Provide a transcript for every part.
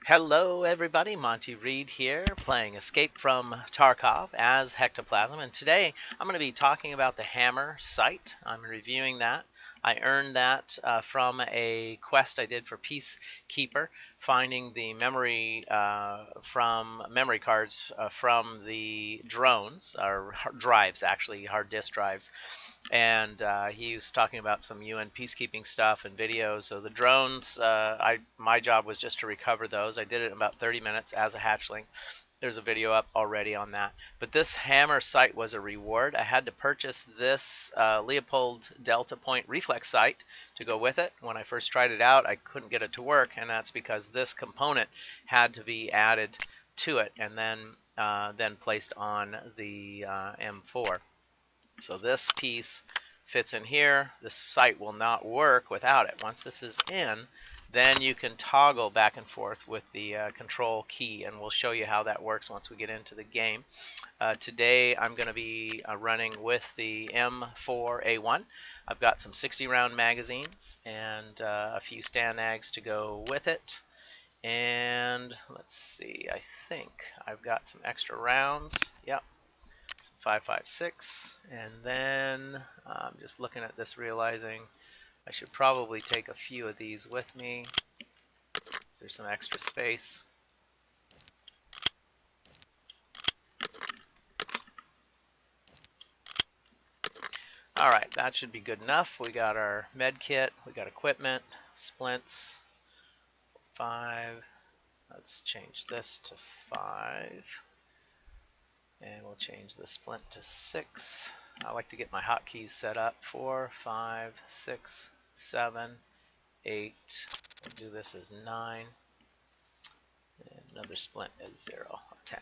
Hello everybody, Monty Reed here, playing Escape from Tarkov as Hectoplasm, and today I'm going to be talking about the HAMR site. I'm reviewing that. I earned that from a quest I did for Peacekeeper, finding the memory from memory cards from the drones, or drives actually, hard disk drives. And he was talking about some UN peacekeeping stuff and videos. So the drones, my job was just to recover those. I did it in about 30 minutes as a hatchling. There's a video up already on that. But this HAMR sight was a reward. I had to purchase this Leopold Delta Point reflex sight to go with it. When I first tried it out, I couldn't get it to work, and that's because this component had to be added to it and then placed on the M4. So this piece fits in here. This sight will not work without it. Once this is in, then you can toggle back and forth with the control key, and we'll show you how that works once we get into the game. Today I'm going to be running with the M4A1. I've got some 60-round magazines and a few Stanags to go with it. And let's see, I think I've got some extra rounds. Yep. 5.56, and then I'm just looking at this, realizing I should probably take a few of these with me. There's some extra space. Alright, that should be good enough. We got our med kit, we got equipment, splints, 5. Let's change this to 5. And we'll change the splint to 6. I like to get my hotkeys set up. 4, 5, 6, 7, 8. We'll do this as 9. And another splint is 0, 10.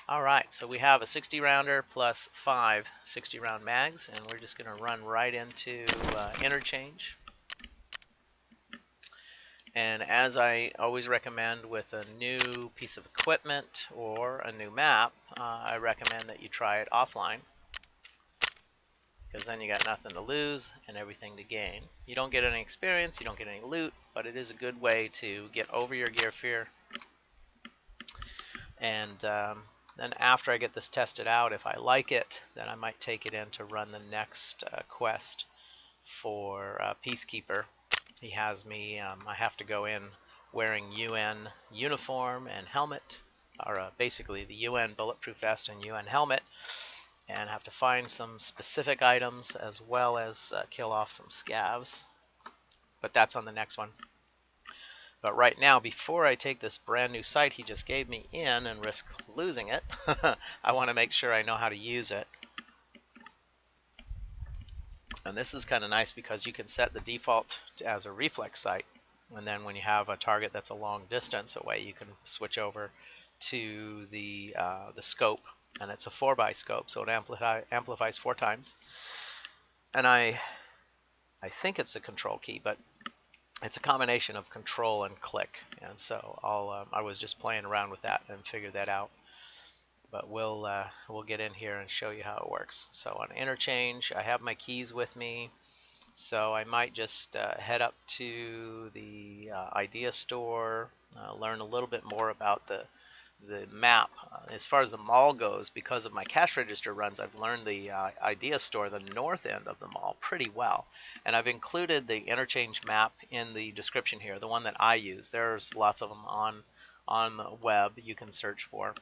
Alright, so we have a 60 rounder plus 5 60 round mags, and we're just going to run right into Interchange. And as I always recommend with a new piece of equipment or a new map, I recommend that you try it offline, because then you got nothing to lose and everything to gain. You don't get any experience, you don't get any loot, but it is a good way to get over your gear fear. And then after I get this tested out, if I like it, then I might take it in to run the next quest for Peacekeeper. He has me, I have to go in wearing UN uniform and helmet, or basically the UN bulletproof vest and UN helmet, and have to find some specific items as well as kill off some scavs. But that's on the next one. But right now, before I take this brand new sight he just gave me in and risk losing it, I want to make sure I know how to use it. And this is kind of nice because you can set the default as a reflex sight, and then when you have a target that's a long distance away, you can switch over to the scope, and it's a 4x scope, so it amplifies 4 times. And I think it's a control key, but it's a combination of control and click, and so I was just playing around with that and figured that out. But we'll get in here and show you how it works. So on Interchange, I have my keys with me, so I might just head up to the idea store, learn a little bit more about the map. As far as the mall goes, because of my cash register runs, I've learned the idea store, the north end of the mall, pretty well. And I've included the Interchange map in the description here, the one that I use. There's lots of them on the web you can search for.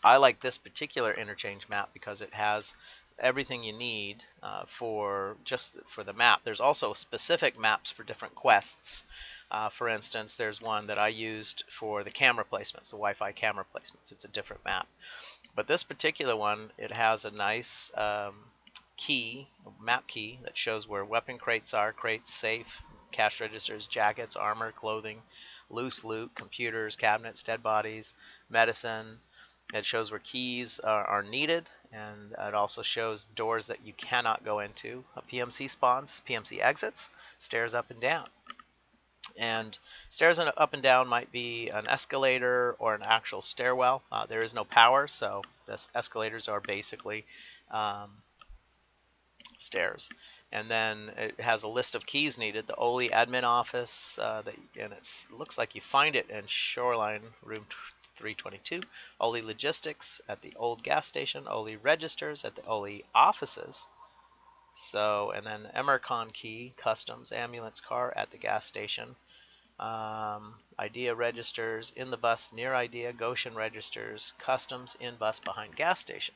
I like this particular Interchange map because it has everything you need for the map. There's also specific maps for different quests. For instance, there's one that I used for the camera placements, the Wi-Fi camera placements. It's a different map. But this particular one, it has a nice map key that shows where weapon crates are, crates, safe, cash registers, jackets, armor, clothing, loose loot, computers, cabinets, dead bodies, medicine. It shows where keys are needed, and it also shows doors that you cannot go into, PMC spawns, PMC exits, stairs up and down. And stairs up and down might be an escalator or an actual stairwell. There is no power, so the escalators are basically stairs. And then it has a list of keys needed. The Oli admin office, and it looks like you find it in Shoreline room 322. Oli logistics at the old gas station. Oli registers at the Oli offices. So, and then Emercon key, customs, ambulance car at the gas station. Idea registers in the bus near Idea. Goshen registers, customs in bus behind gas station.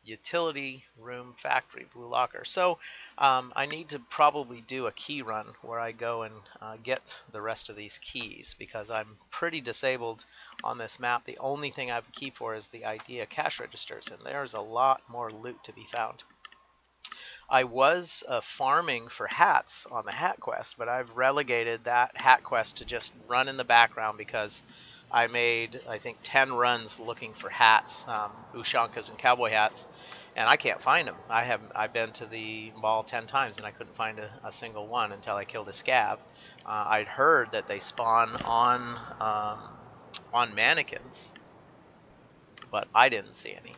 Utility room factory blue locker. So I need to probably do a key run where I go and get the rest of these keys, because I'm pretty disabled on this map. The only thing I have a key for is the Idea cash registers, and there's a lot more loot to be found. I was farming for hats on the hat quest, but I've relegated that hat quest to just run in the background, because I made, I think, 10 runs looking for hats, ushankas and cowboy hats, and I can't find them. I've been to the mall 10 times and I couldn't find a single one until I killed a scab. I'd heard that they spawn on mannequins, but I didn't see any.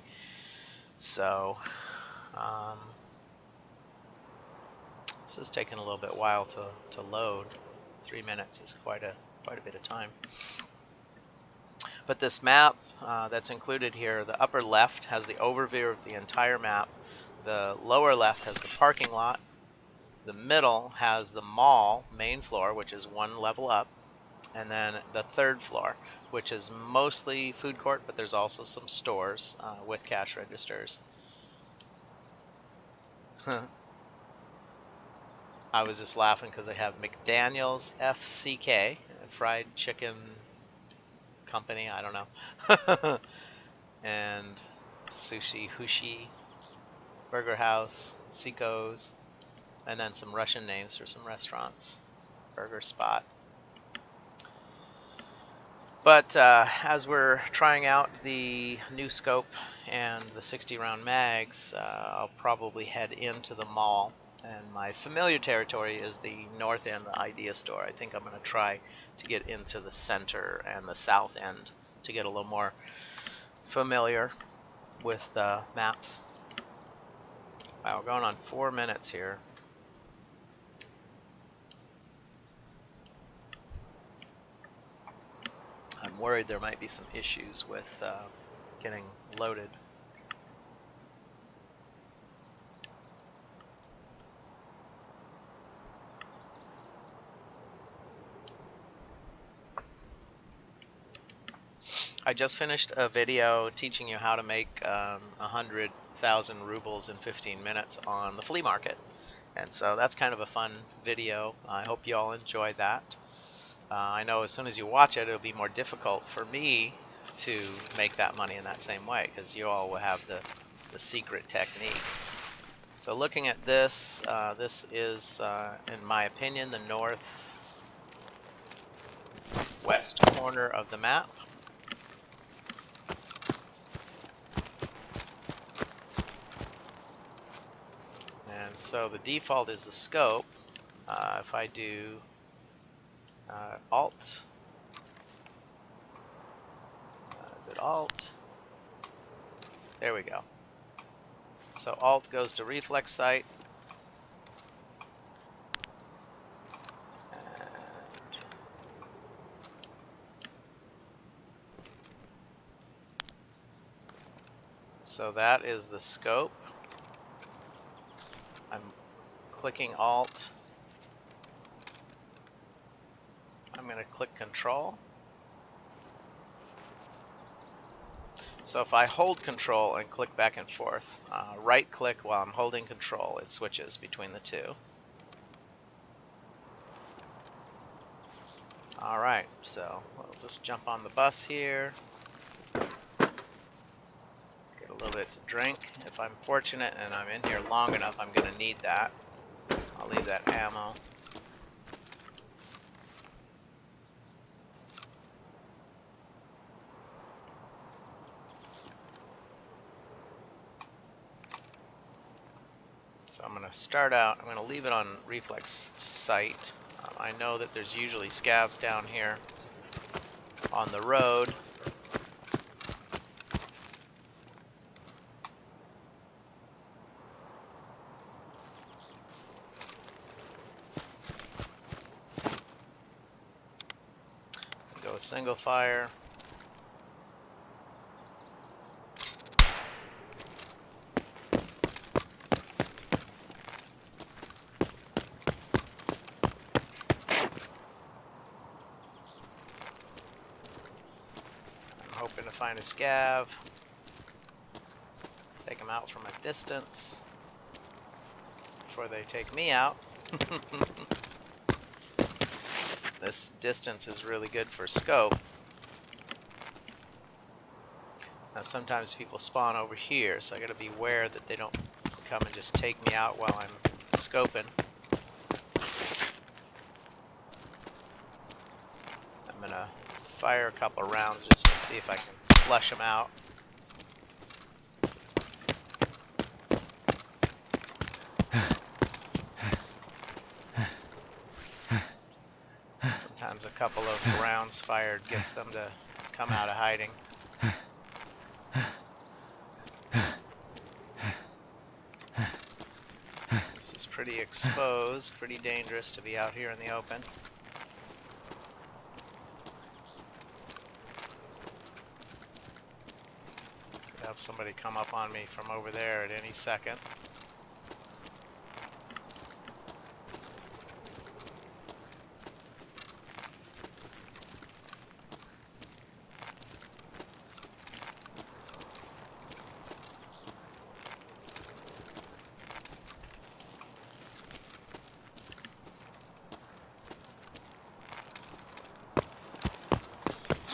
So this is taking a little bit while to load. 3 minutes is quite a bit of time. But this map that's included here, the upper left has the overview of the entire map. The lower left has the parking lot. The middle has the mall main floor, which is one level up. And then the third floor, which is mostly food court, but there's also some stores with cash registers. I was just laughing because they have McDaniel's FCK, fried chicken company, I don't know, and Sushi Hushi, Burger House, Seiko's, and then some Russian names for some restaurants, Burger Spot. But as we're trying out the new scope and the 60 round mags, I'll probably head into the mall. And my familiar territory is the north end, the Idea store. I think I'm going to try to get into the center and the south end to get a little more familiar with the maps. Wow, we're going on 4 minutes here. I'm worried there might be some issues with getting loaded. I just finished a video teaching you how to make 100,000 rubles in 15 minutes on the flea market. And so that's kind of a fun video. I hope you all enjoyed that. I know as soon as you watch it, it'll be more difficult for me to make that money in that same way, because you all will have the secret technique. So looking at this, this is, in my opinion, the northwest corner of the map. And so the default is the scope. If I do Alt, is it Alt? There we go. So Alt goes to reflex sight. And so that is the scope. I'm clicking Alt. I'm going to click Control. So if I hold Control and click back and forth, right click while I'm holding Control, it switches between the two. Alright, so we'll just jump on the bus here. Get a little bit to drink. If I'm fortunate and I'm in here long enough, I'm going to need that. I'll leave that ammo. So I'm going to start out, I'm going to leave it on reflex sight. I know that there's usually scavs down here on the road. single fire. I'm hoping to find a scav. Take them out from a distance before they take me out. This distance is really good for scope. Now sometimes people spawn over here, so I gotta be aware that they don't come and just take me out while I'm scoping. I'm gonna fire a couple of rounds just to see if I can flush them out. Sometimes a couple of rounds fired gets them to come out of hiding. This is pretty exposed, pretty dangerous to be out here in the open. Could have somebody come up on me from over there at any second.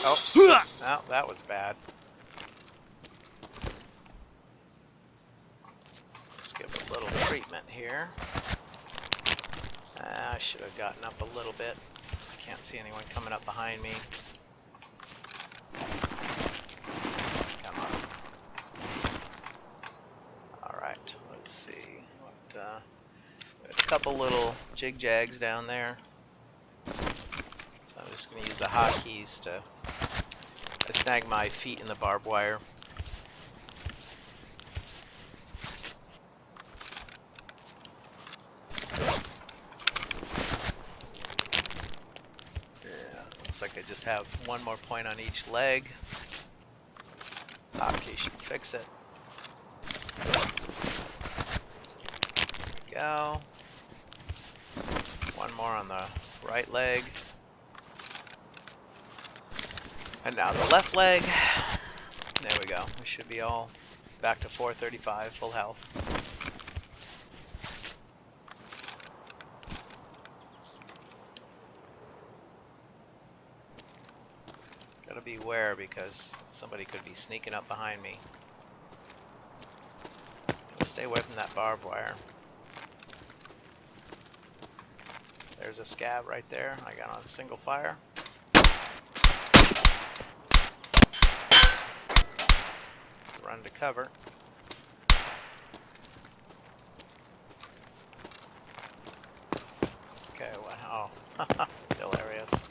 Oh, no, that was bad. Just give it a little treatment here. I should have gotten up a little bit. I can't see anyone coming up behind me. Come on. Alright, let's see. A couple little jig-jags down there. So I'm just going to use the hotkeys to snag my feet in the barbed wire. Yeah, looks like I just have one more point on each leg. Hotkey should fix it. There we go. One more on the right leg. And now the left leg. There we go. We should be all back to 435, full health. Gotta beware because somebody could be sneaking up behind me. Gotta stay away from that barbed wire. There's a scav right there. I got on single fire. Run to cover. Okay, wow. Hilarious.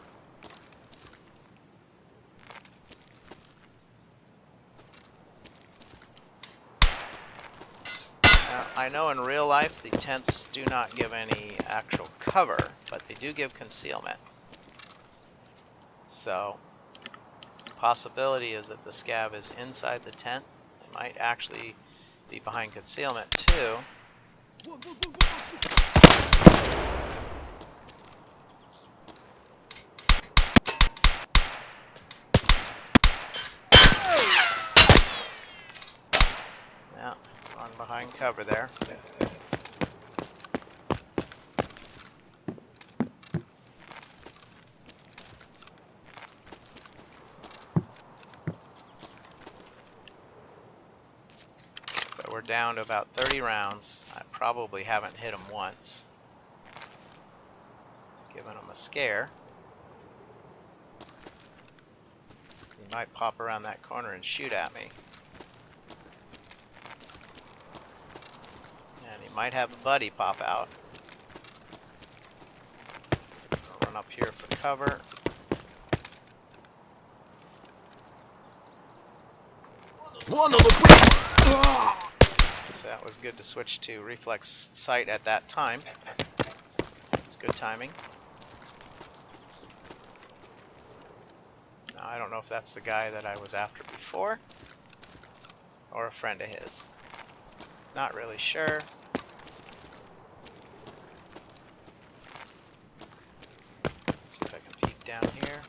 Now, I know in real life the tents do not give any actual cover, but they do give concealment. So, the possibility is that the scav is inside the tent. Might actually be behind concealment too. Yeah, it's on behind cover there. We're down to about 30 rounds. I probably haven't hit him once. Giving him a scare. He might pop around that corner and shoot at me. And he might have a buddy pop out. I'll run up here for cover. One of the So that was good to switch to reflex sight at that time. It's good timing. Now, I don't know if that's the guy that I was after before, or a friend of his. Not really sure. See if I can peek down here.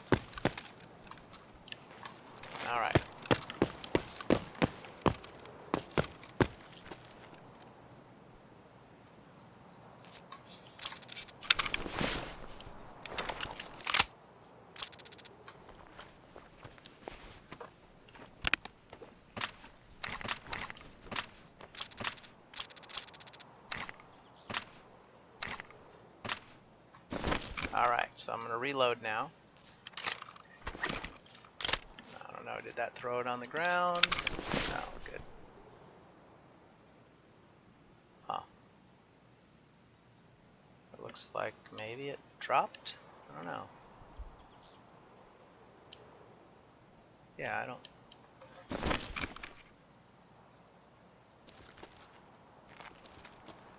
Alright. Alright, so I'm going to reload now. I don't know, did that throw it on the ground? No, good. Huh. It looks like maybe it dropped? I don't know. Yeah, I don't...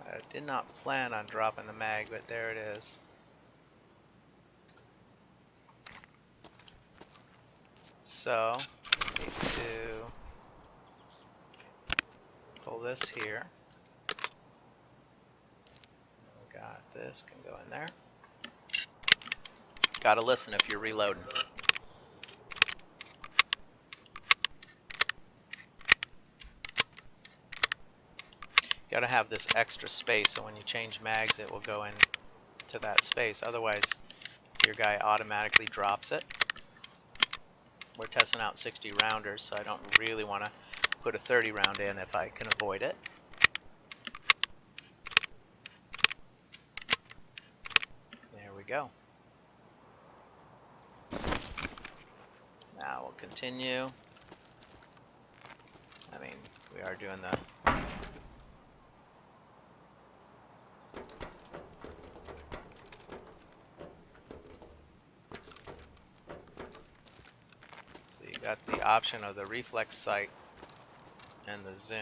I did not plan on dropping the mag, but there it is. So, need to pull this here. We got this, can go in there. Gotta listen if you're reloading. Gotta have this extra space so when you change mags it will go into that space. Otherwise, your guy automatically drops it. We're testing out 60 rounders, so I don't really want to put a 30 round in if I can avoid it. There we go. Now we'll continue. I mean, we are doing the... So you got the option of the reflex sight and the zoom.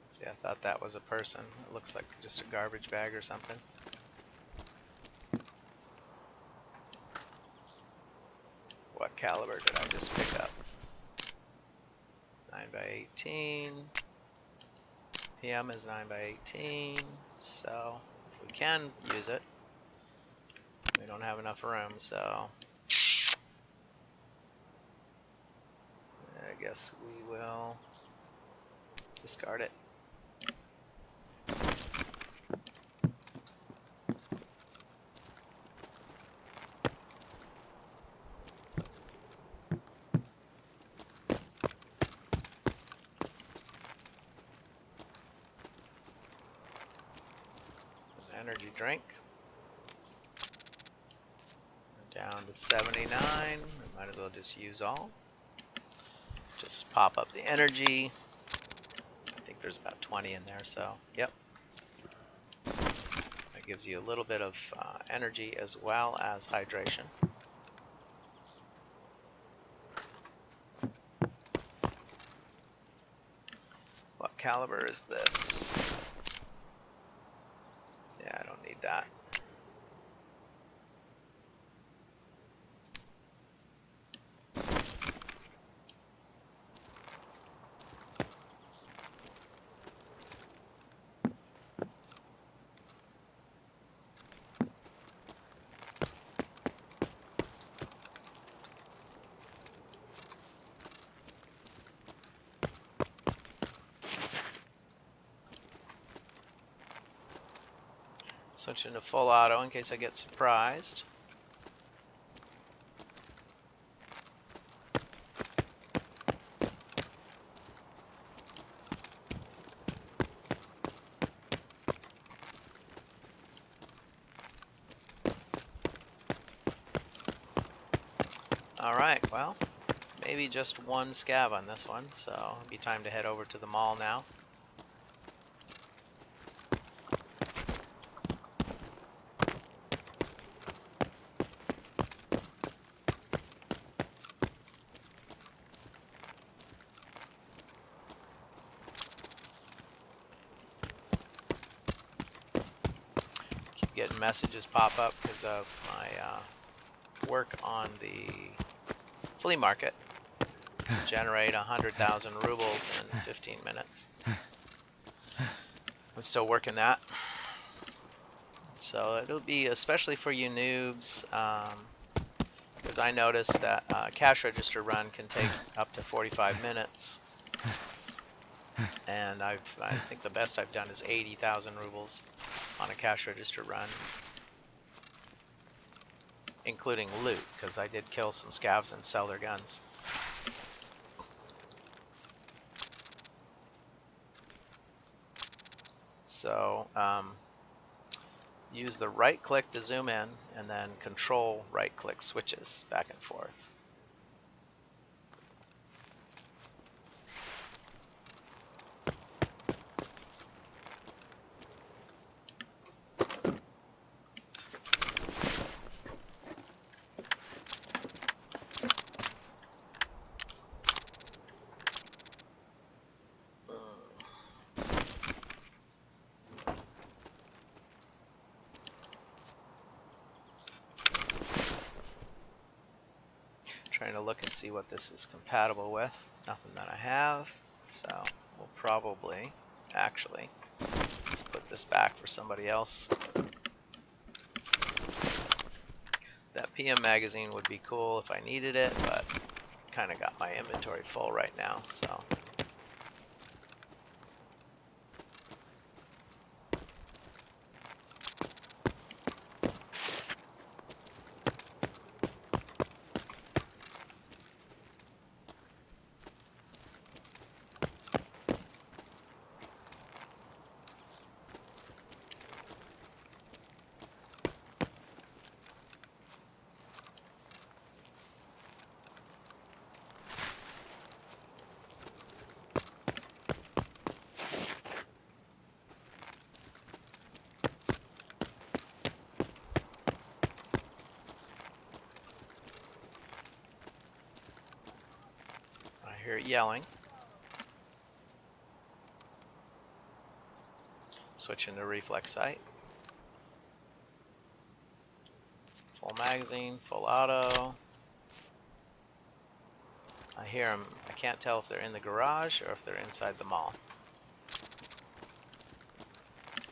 See, I thought that was a person. It looks like just a garbage bag or something. What caliber did I just pick up? 9x18. PM is 9x18. So if we can use it, we don't have enough room, so I guess we will discard it. Energy drink. Down to 79. We might as well just use all. Just pop up the energy. I think there's about 20 in there, so yep. That gives you a little bit of energy as well as hydration. What caliber is this? Yeah, I don't need that. Switch into full auto in case I get surprised. Alright, well, maybe just one scav on this one, so it'll be time to head over to the mall now. getting messages pop up because of my work on the flea market. Generate 100,000 rubles in 15 minutes. I'm still working that. So it'll be especially for you noobs, because I noticed that cash register run can take up to 45 minutes. And I think the best I've done is 80,000 rubles on a cash register run, including loot, because I did kill some scavs and sell their guns. So use the right click to zoom in, and then control right click switches back and forth. Trying to look and see what this is compatible with. Nothing that I have, so we'll probably actually just put this back for somebody else. That PM magazine would be cool if I needed it, but kind of got my inventory full right now, so. I hear it yelling. Switch into reflex sight. Full magazine, full auto. I hear them. I can't tell if they're in the garage or if they're inside the mall. If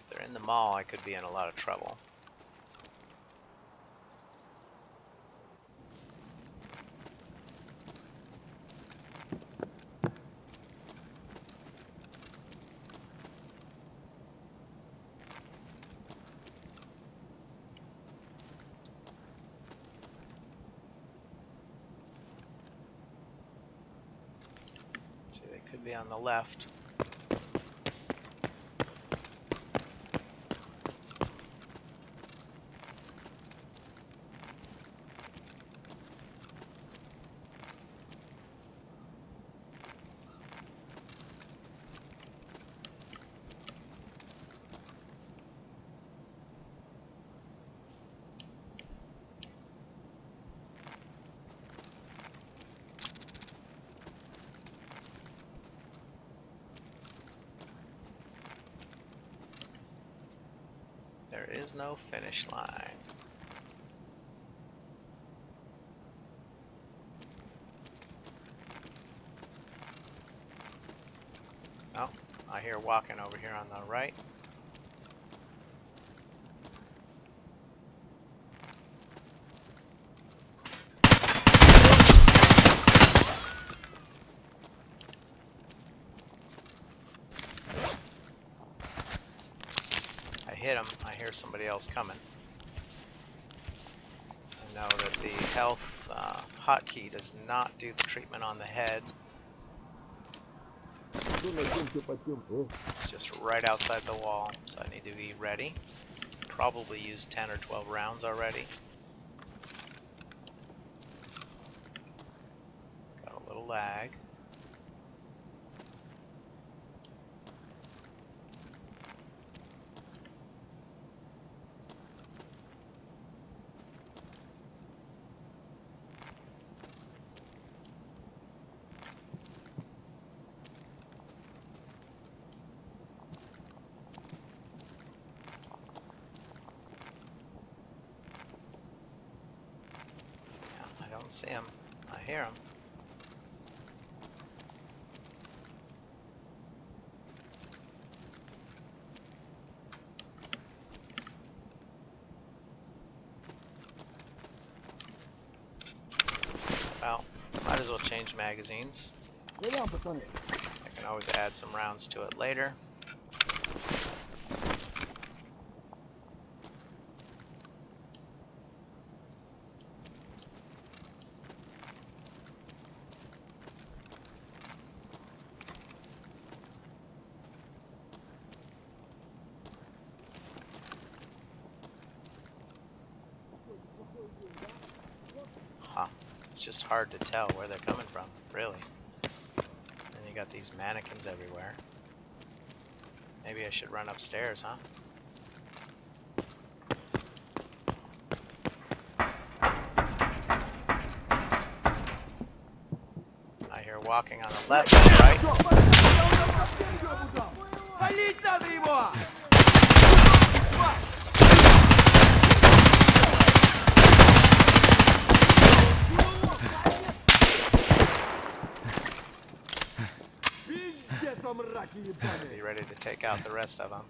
they're in the mall, I could be in a lot of trouble. See, they could be on the left. There is no finish line. Oh, I hear walking over here on the right. I hit him. I hear somebody else coming. I know that the health hotkey does not do the treatment on the head. It's just right outside the wall, so I need to be ready. Probably used 10 or 12 rounds already. Got a little lag. don't see him. I hear him. Well, might as well change magazines. I can always add some rounds to it later. Huh. It's just hard to tell where they're coming from, really. And you got these mannequins everywhere. Maybe I should run upstairs, huh? I hear walking on the left and right. Be ready to take out the rest of them.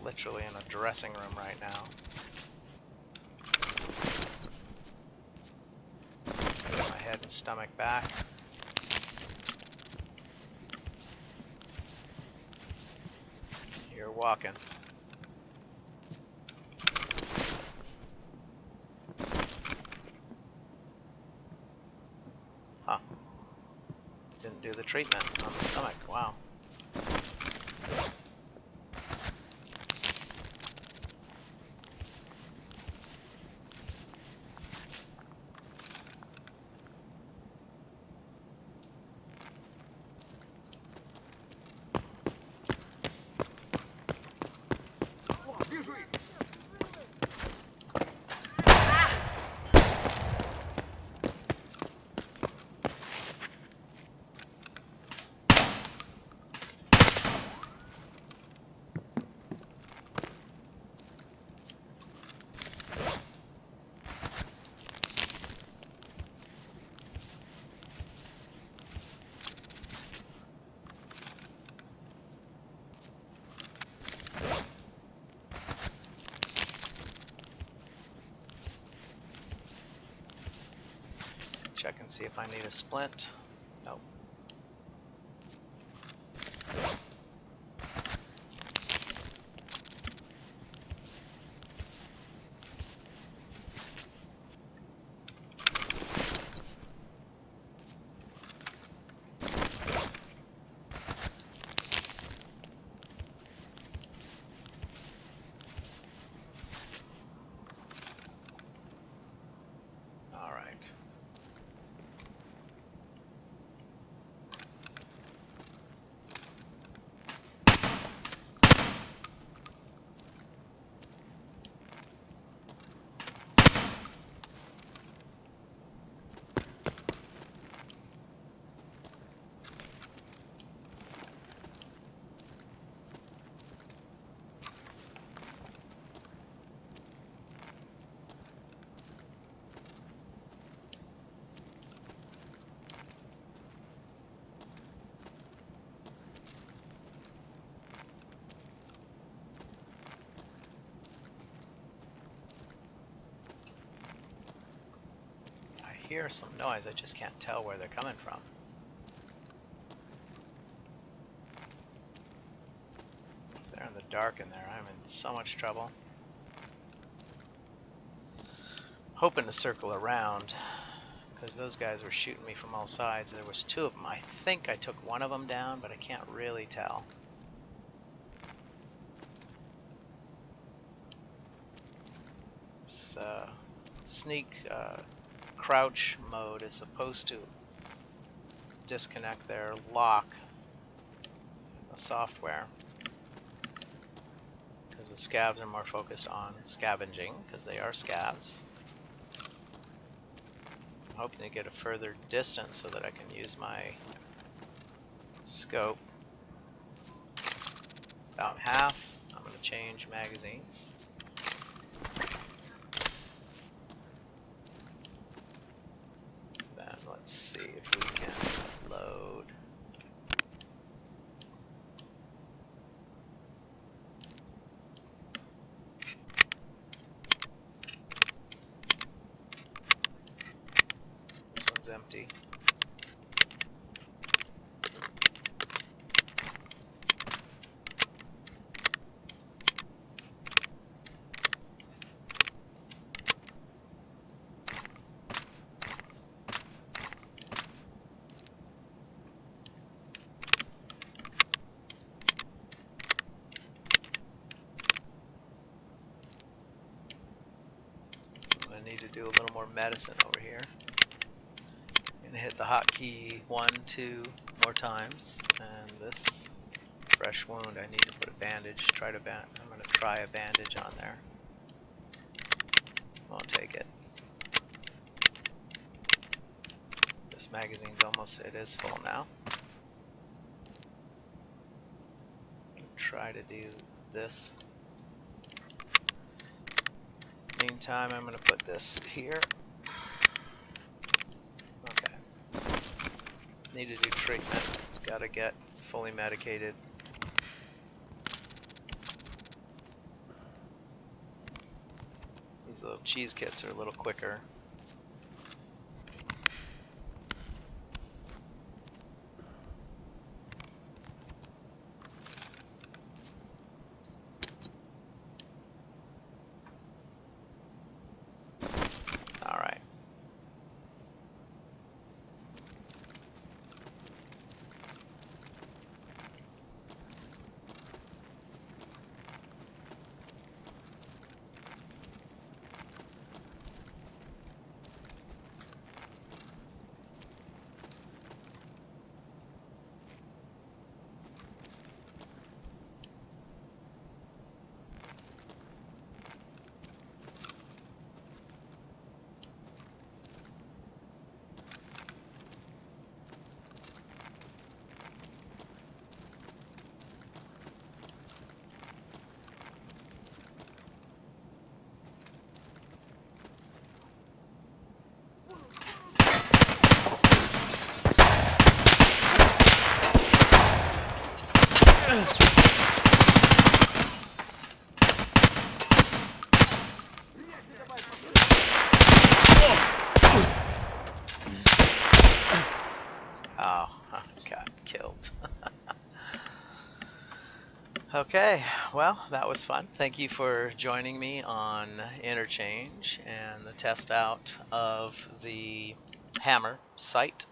Literally in a dressing room right now. Get my head and stomach back. You're walking. Huh. Didn't do the treatment on the stomach. Wow. Check and see if I need a splint. Nope. All right. I hear some noise, I just can't tell where they're coming from. If they're in the dark in there, I'm in so much trouble. Hoping to circle around, because those guys were shooting me from all sides. There was two of them. I think I took one of them down, but I can't really tell. This sneak crouch mode is supposed to disconnect their lock in the software, because the scavs are more focused on scavenging, because they are scavs. I'm hoping to get a further distance so that I can use my scope. About half. I'm going to change magazines. Then let's see if we can load. This one's empty. I need to do a little more medicine over here. I'm gonna hit the hotkey 1, 2 more times, and this fresh wound I need to put a bandage. I'm gonna try a bandage on there. Won't take it. This magazine's it is full now. Try to do this. Meantime, I'm going to put this here. Okay. Need to do treatment. Gotta get fully medicated. These little cheese kits are a little quicker. Oh, got killed. Okay, well, that was fun. Thank you for joining me on Interchange and the test out of the Hammer sight.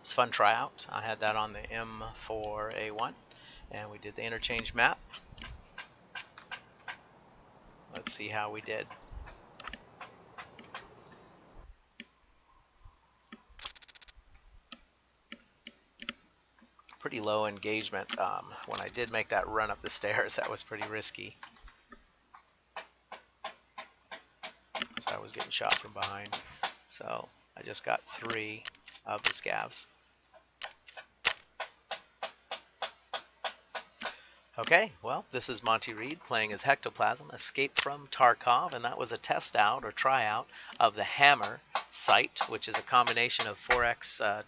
It's a fun tryout. I had that on the M4A1, and we did the Interchange map. Let's see how we did. Pretty low engagement. When I did make that run up the stairs, that was pretty risky. So I was getting shot from behind. So I just got 3 of the scavs. Okay, well, this is Monty Reed playing as Hectoplasm, Escape from Tarkov, and that was a test out or tryout of the Hammer sight, which is a combination of 4x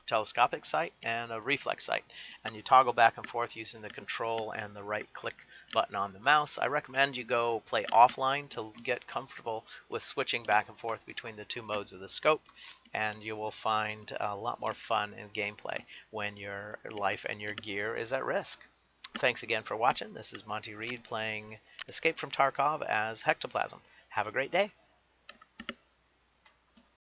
telescopic sight and a reflex sight, and you toggle back and forth using the control and the right click button on the mouse. I recommend you go play offline to get comfortable with switching back and forth between the 2 modes of the scope, and you will find a lot more fun in gameplay when your life and your gear is at risk. Thanks again for watching. This is Monty Reed playing Escape from Tarkov as Hectoplasm. Have a great day.